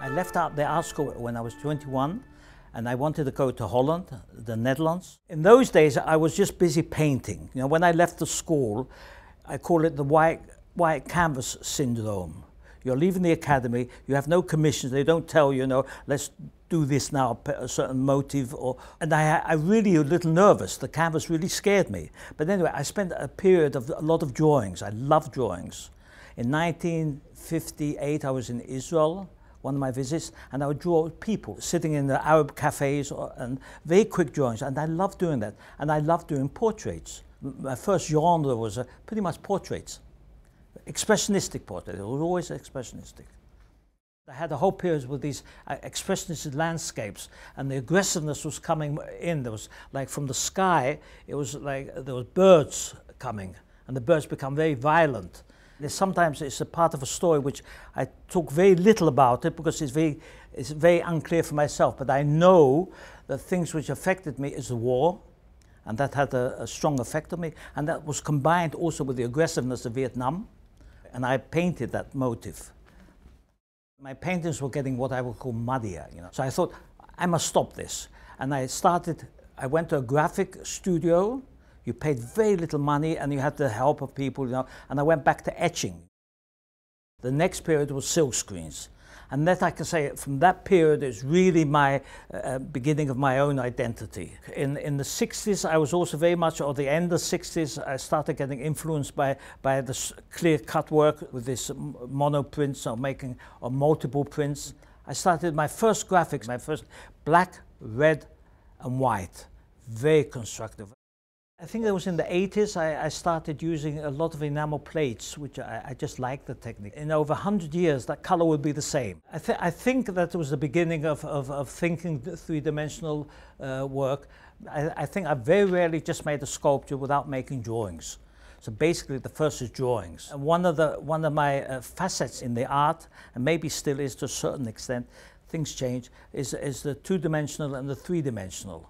I left out the art school when I was 21 and I wanted to go to Holland, the Netherlands. In those days I was just busy painting. You know, when I left the school, I call it the white canvas syndrome. You're leaving the academy, you have no commissions, they don't tell you, let's do this now, a certain motive. And I really a little nervous, the canvas really scared me. But anyway, I spent a period of a lot of drawings. I love drawings. In 1958 I was in Israel, one of my visits, and I would draw people sitting in the Arab cafes and very quick drawings, and I loved doing that. And I loved doing portraits. My first genre was pretty much portraits. Expressionistic portrait, it was always expressionistic. I had a whole period with these expressionist landscapes, and the aggressiveness was coming in. There was like from the sky, it was like there was birds coming, and the birds become very violent. Sometimes it's a part of a story which I talk very little about it because it's very unclear for myself, but I know the things which affected me is the war, and that had a strong effect on me, and that was combined also with the aggressiveness of Vietnam. And I painted that motive. My paintings were getting what I would call muddier, So I thought, I must stop this. And I went to a graphic studio. You paid very little money and you had the help of people, and I went back to etching. The next period was silk screens. And that I can say, from that period is really my beginning of my own identity. In the 60s, I was also very much, or the end of the 60s, I started getting influenced by the clear-cut work with this mono prints or making multiple prints. I started my first graphics, my first black, red, and white, very constructive. I think it was in the 80s I started using a lot of enamel plates, which I just liked the technique. In over 100 years, that color would be the same. I think that was the beginning of thinking three-dimensional work. I think I very rarely just made a sculpture without making drawings. So basically the first is drawings. And one of my facets in the art, and maybe still is to a certain extent, things change, is the two-dimensional and the three-dimensional.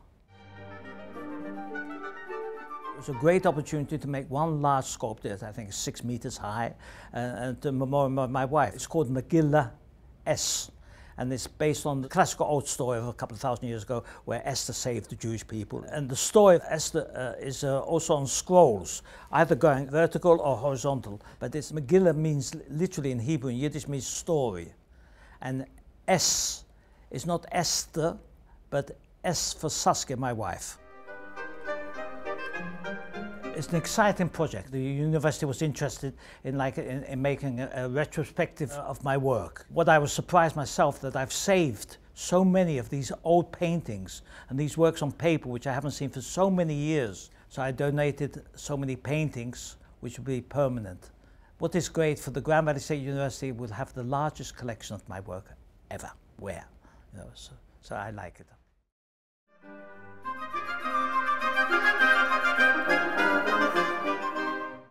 It was a great opportunity to make one large sculpture that I think is 6 meters high, and to memorialize my wife. It's called Megillah S, and it's based on the classical old story of a couple of thousand years ago where Esther saved the Jewish people. And the story of Esther is also on scrolls, either going vertical or horizontal. But this Megillah means literally in Hebrew, in Yiddish means story. And S is not Esther, but S for Saskia, my wife. It's an exciting project. The university was interested in making a retrospective of my work. What I was surprised myself that I've saved so many of these old paintings and these works on paper which I haven't seen for so many years. So I donated so many paintings which will be permanent. What is great for the Grand Valley State University will have the largest collection of my work ever. So I like it.